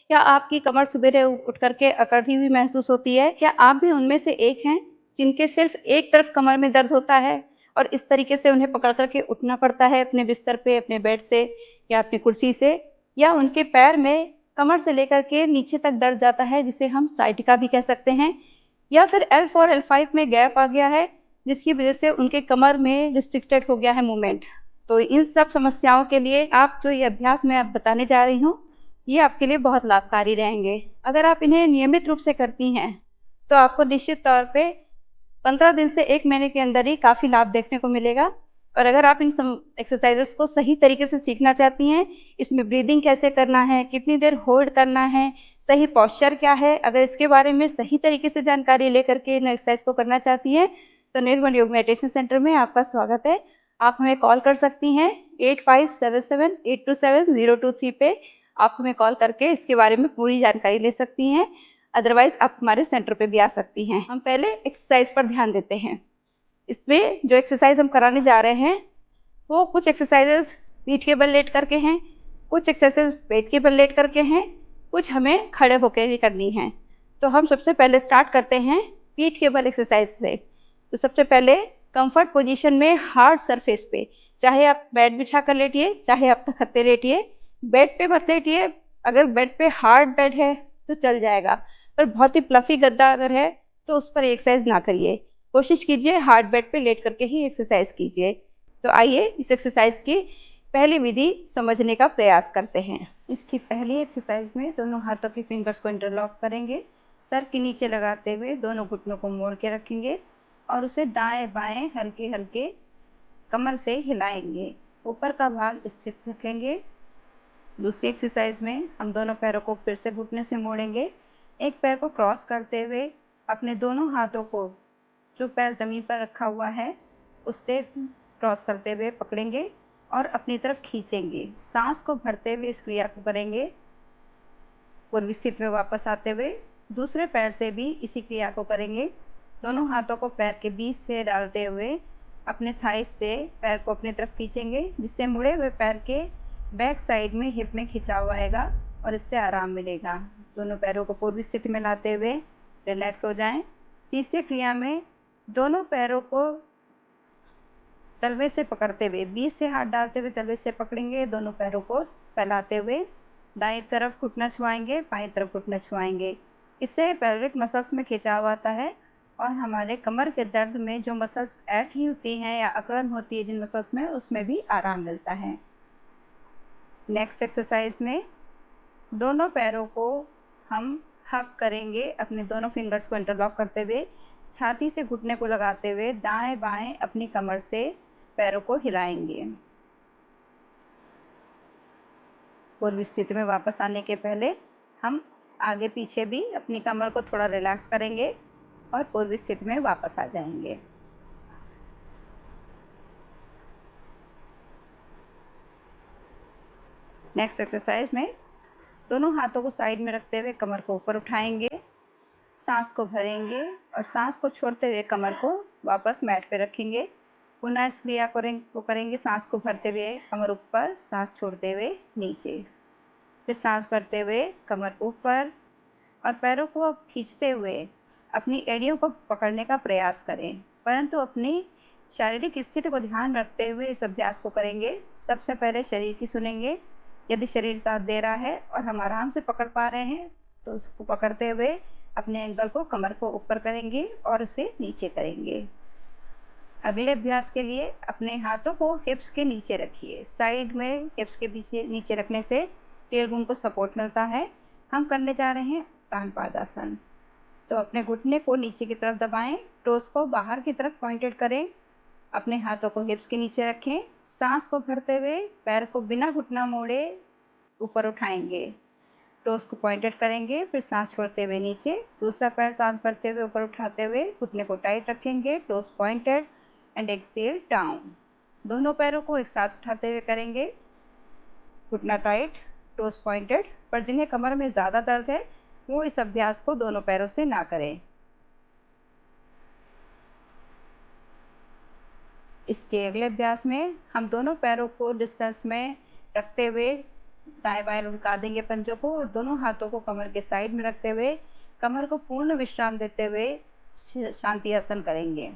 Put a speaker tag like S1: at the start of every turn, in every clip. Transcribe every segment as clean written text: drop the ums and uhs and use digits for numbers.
S1: क्या आपकी कमर सवेरे उठ कर के अकड़ी हुई महसूस होती है? क्या आप भी उनमें से एक हैं, जिनके सिर्फ़ एक तरफ कमर में दर्द होता है और इस तरीके से उन्हें पकड़ कर के उठना पड़ता है अपने बिस्तर पे, अपने बेड से या अपनी कुर्सी से? या उनके पैर में कमर से लेकर के नीचे तक दर्द जाता है, जिसे हम साइटिका भी कह सकते हैं? या फिर L4, L5 में गैप आ गया है, जिसकी वज़ह से उनके कमर में रिस्ट्रिक्टेड हो गया है मूवमेंट? तो इन सब समस्याओं के लिए आप जो ये अभ्यास मैं अब बताने जा रही हूँ, ये आपके लिए बहुत लाभकारी रहेंगे। अगर आप इन्हें नियमित रूप से करती हैं, तो आपको निश्चित तौर पे 15 दिन से 1 महीने के अंदर ही काफ़ी लाभ देखने को मिलेगा। और अगर आप इन एक्सरसाइज़ेज़ को सही तरीके से सीखना चाहती हैं, इसमें ब्रीदिंग कैसे करना है, कितनी देर होल्ड करना है, सही पोस्चर क्या है, अगर इसके बारे में सही तरीके से जानकारी लेकर के इन एक्सरसाइज़ को करना चाहती हैं, तो निर्मल योग मेडिटेशन सेंटर में आपका स्वागत है। आप हमें कॉल कर सकती हैं 8577827023 पे। आप हमें कॉल करके इसके बारे में पूरी जानकारी ले सकती हैं। अदरवाइज़ आप हमारे सेंटर पे भी आ सकती हैं। हम पहले एक्सरसाइज़ पर ध्यान देते हैं। इसमें जो एक्सरसाइज़ हम कराने जा रहे हैं, वो कुछ एक्सरसाइज़ेज़ पीठ के बल लेट करके हैं, कुछ एक्सरसाइज़ पेट के बल लेट करके हैं, कुछ हमें खड़े होके भी करनी हैं। तो हम सबसे पहले स्टार्ट करते हैं पीठ के बल एक्सरसाइज़ से। तो सबसे पहले कम्फर्ट पोज़ीशन में हार्ड सरफेस पे, चाहे आप बेड बिछा कर लेटिए, चाहे आप तख़्त पे लेटिए। बेड पे मत लेटिए, अगर बेड पे हार्ड बेड है तो चल जाएगा, पर बहुत ही फ्लफ़ी गद्दा अगर है तो उस पर एक्सरसाइज़ ना करिए। कोशिश कीजिए हार्ड बेड पे लेट करके ही एक्सरसाइज़ कीजिए। तो आइए इस एक्सरसाइज़ की पहली विधि समझने का प्रयास करते हैं। इसकी पहली एक्सरसाइज़ में दोनों हाथों के फिंगर्स को इंटरलॉक करेंगे, सर के नीचे लगाते हुए दोनों घुटनों को मोड़ के रखेंगे और उसे दाएँ-बाएँ हल्के-हल्के कमर से हिलाएँगे। ऊपर का भाग स्थिर रखेंगे। दूसरी एक्सरसाइज़ में हम दोनों पैरों को फिर से घुटने से मोड़ेंगे। एक पैर को क्रॉस करते हुए अपने दोनों हाथों को, जो पैर ज़मीन पर रखा हुआ है, उससे क्रॉस करते हुए पकड़ेंगे और अपनी तरफ खींचेंगे। साँस को भरते हुए इस क्रिया को करेंगे। पूर्व स्थिति में वापस आते हुए दूसरे पैर से भी इसी क्रिया को करेंगे। दोनों हाथों को पैर के बीच से डालते हुए अपने थाइस से पैर को अपनी तरफ खींचेंगे, जिससे मुड़े हुए पैर के बैक साइड में हिप में खिंचाव आएगा और इससे आराम मिलेगा। दोनों पैरों को पूर्व स्थिति में लाते हुए रिलैक्स हो जाएं। तीसरी क्रिया में दोनों पैरों को तलवे से पकड़ते हुए बीच से हाथ डालते हुए तलवे से पकड़ेंगे। दोनों पैरों को फैलाते हुए दाएं तरफ घुटना छुआएंगे, बाएं तरफ घुटना छुआएंगे। इससे पेल्विक मसल्स में खिंचाव आता है और हमारे कमर के दर्द में जो मसल्स ऐंठी होती हैं या अकड़न होती है जिन मसल्स में, उसमें भी आराम मिलता है। नेक्स्ट एक्सरसाइज में दोनों पैरों को हम हग करेंगे, अपने दोनों फिंगर्स को इंटरलॉक करते हुए छाती से घुटने को लगाते हुए दाएं बाएं अपनी कमर से पैरों को हिलाएंगे। पूर्व स्थिति में वापस आने के पहले हम आगे पीछे भी अपनी कमर को थोड़ा रिलैक्स करेंगे और पूर्व स्थिति में वापस आ जाएंगे। नेक्स्ट एक्सरसाइज में दोनों हाथों को साइड में रखते हुए कमर को ऊपर उठाएंगे, सांस को भरेंगे और सांस को छोड़ते हुए कमर को वापस मैट पे रखेंगे। पुनः इस क्रिया को करेंगे, सांस को भरते हुए कमर ऊपर, सांस छोड़ते हुए नीचे, फिर सांस भरते हुए कमर ऊपर और पैरों को अब खींचते हुए अपनी एड़ियों को पकड़ने का प्रयास करें, परंतु अपनी शारीरिक स्थिति को ध्यान रखते हुए इस अभ्यास को करेंगे। सबसे पहले शरीर की सुनेंगे। यदि शरीर साथ दे रहा है और हम आराम से पकड़ पा रहे हैं तो उसको पकड़ते हुए अपने एंकल को, कमर को ऊपर करेंगे और उसे नीचे करेंगे। अगले अभ्यास के लिए अपने हाथों को हिप्स के नीचे रखिए। साइड में हिप्स के पीछे नीचे रखने से टेलबोन को सपोर्ट मिलता है। हम करने जा रहे हैं उत्तान पादासन। तो अपने घुटने को नीचे की तरफ दबाएं, टोस को बाहर की तरफ पॉइंटेड करें, अपने हाथों को हिप्स के नीचे रखें, सांस को भरते हुए पैर को बिना घुटना मोड़े ऊपर उठाएंगे, टोस को पॉइंटेड करेंगे, फिर सांस छोड़ते हुए नीचे, दूसरा पैर सांस भरते हुए ऊपर उठाते हुए घुटने को टाइट रखेंगे, toes pointed and excel down. दोनों पैरों को एक साथ उठाते हुए करेंगे, घुटना टाइट, टोस पॉइंटेड। पर जिन्हें कमर में ज़्यादा दर्द है वो इस अभ्यास को दोनों पैरों से ना करें। इसके अगले अभ्यास में हम दोनों पैरों को डिस्टेंस में रखते हुए दाएं बाएं लुढ़का देंगे पंजों को और दोनों हाथों को कमर के साइड में रखते हुए कमर को पूर्ण विश्राम देते हुए शांति आसन करेंगे।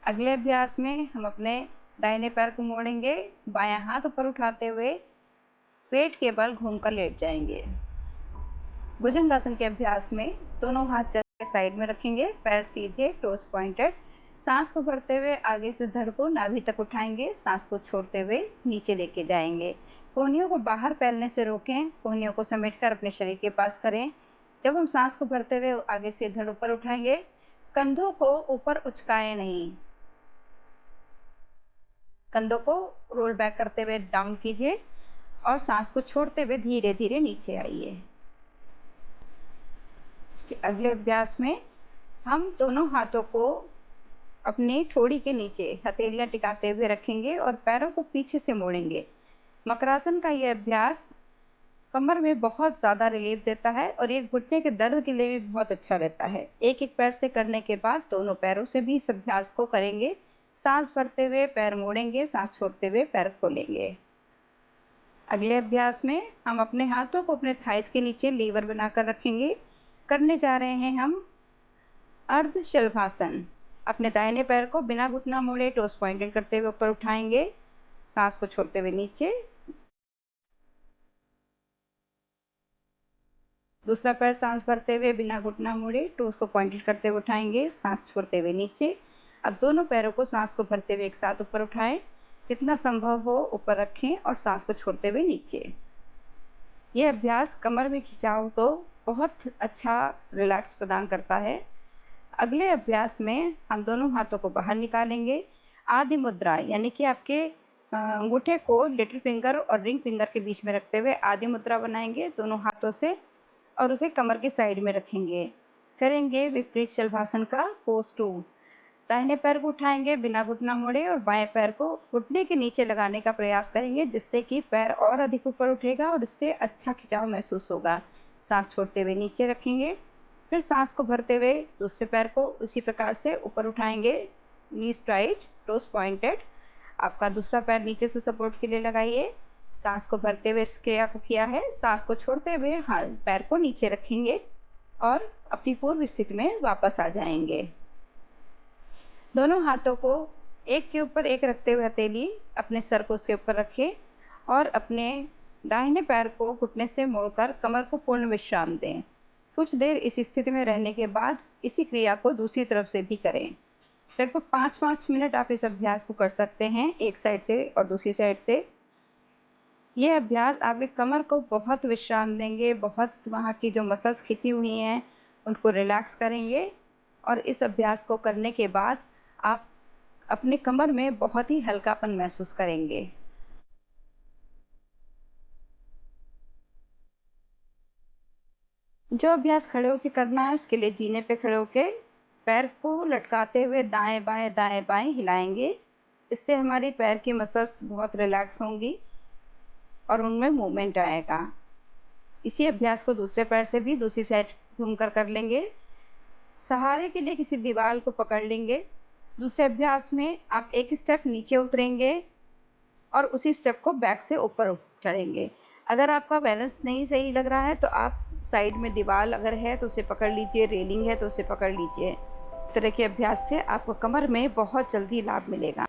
S1: अगले अभ्यास में हम अपने दाहिने पैर को मोड़ेंगे, बायां हाथ ऊपर उठाते हुए पेट के बल घूमकर लेट जाएंगे। भुजंगासन के अभ्यास में दोनों हाथ चेस्ट के साइड में रखेंगे, पैर सीधे, टोस पॉइंटेड। सांस को भरते हुए आगे से धड़ को नाभि तक उठाएंगे, सांस को छोड़ते हुए नीचे लेके जाएंगे। कोहनियों को बाहर फैलने से रोकें, कोहनियों को समेटकर अपने शरीर के पास करें। जब हम सांस को भरते हुए आगे से धड़ ऊपर उठाएंगे, कंधों को ऊपर उचकाएं नहीं, कंधों को रोल बैक करते हुए डाउन कीजिए और सांस को छोड़ते हुए धीरे धीरे नीचे आइए। अगले अभ्यास में हम दोनों हाथों को अपनी ठोड़ी के नीचे हथेलियां टिकाते हुए रखेंगे और पैरों को पीछे से मोड़ेंगे। मकरासन का यह अभ्यास कमर में बहुत ज़्यादा रिलीफ देता है और ये घुटने के दर्द के लिए भी बहुत अच्छा रहता है। एक एक पैर से करने के बाद दोनों पैरों से भी इस अभ्यास को करेंगे। सांस भरते हुए पैर मोड़ेंगे, सांस छोड़ते हुए पैर खोलेंगे। अगले अभ्यास में हम अपने हाथों को अपने थाइस के नीचे लीवर बनाकर रखेंगे। करने जा रहे हैं हम अर्ध शलभासन। अपने दाहिने पैर को बिना घुटना मोड़े टोस पॉइंटेड करते हुए ऊपर उठाएंगे, सांस को छोड़ते हुए नीचे। दूसरा पैर सांस भरते हुए बिना घुटना मोड़े टोस को पॉइंटेड करते हुए उठाएंगे, सांस छोड़ते हुए नीचे। अब दोनों पैरों को सांस को भरते हुए एक साथ ऊपर उठाएं, जितना संभव हो ऊपर रखें और सांस को छोड़ते हुए नीचे। यह अभ्यास कमर में खिंचाव को बहुत अच्छा रिलैक्स प्रदान करता है। अगले अभ्यास में हम दोनों हाथों को बाहर निकालेंगे। आदि मुद्रा यानी कि आपके अंगूठे को लिटिल फिंगर और रिंग फिंगर के बीच में रखते हुए आदि मुद्रा बनाएंगे दोनों हाथों से और उसे कमर के साइड में रखेंगे। करेंगे विपरीत शलभासन का पोज 2। दाहिने पैर को उठाएंगे बिना घुटना मोड़े और बाएं पैर को घुटने के नीचे लगाने का प्रयास करेंगे, जिससे कि पैर और अधिक ऊपर उठेगा और इससे अच्छा खिंचाव महसूस होगा। सांस छोड़ते हुए नीचे रखेंगे, फिर सांस को भरते हुए दूसरे पैर को उसी प्रकार से ऊपर उठाएंगे, नी स्ट्राइट, टोस पॉइंटेड। आपका दूसरा पैर नीचे से सपोर्ट के लिए लगाइए। सांस को भरते हुए इस क्रिया को किया है, सांस को छोड़ते हुए हाथ पैर को नीचे रखेंगे और अपनी पूर्व स्थिति में वापस आ जाएंगे। दोनों हाथों को एक के ऊपर एक रखते हुए हथेली अपने सर को उसके ऊपर रखें और अपने दाहिने पैर को घुटने से मोड़कर कमर को पूर्ण विश्राम दें। कुछ देर इस स्थिति में रहने के बाद इसी क्रिया को दूसरी तरफ से भी करें। लगभग 5-5 मिनट आप इस अभ्यास को कर सकते हैं, एक साइड से और दूसरी साइड से। यह अभ्यास आपके कमर को बहुत विश्राम देंगे, बहुत वहाँ की जो मसल्स खिंची हुई हैं उनको रिलैक्स करेंगे और इस अभ्यास को करने के बाद आप अपने कमर में बहुत ही हल्कापन महसूस करेंगे। जो अभ्यास खड़े होकर करना है उसके लिए जीने पे खड़े होकर पैर को लटकाते हुए दाएं बाएं हिलाएंगे। इससे हमारी पैर की मसल्स बहुत रिलैक्स होंगी और उनमें मूवमेंट आएगा। इसी अभ्यास को दूसरे पैर से भी दूसरी साइड घूमकर कर लेंगे। सहारे के लिए किसी दीवार को पकड़ लेंगे। दूसरे अभ्यास में आप एक स्टेप नीचे उतरेंगे और उसी स्टेप को बैक से ऊपर चढ़ेंगे। अगर आपका बैलेंस नहीं सही लग रहा है तो आप साइड में दीवार अगर है तो उसे पकड़ लीजिए, रेलिंग है तो उसे पकड़ लीजिए। इस तरह के अभ्यास से आपको कमर में बहुत जल्दी लाभ मिलेगा।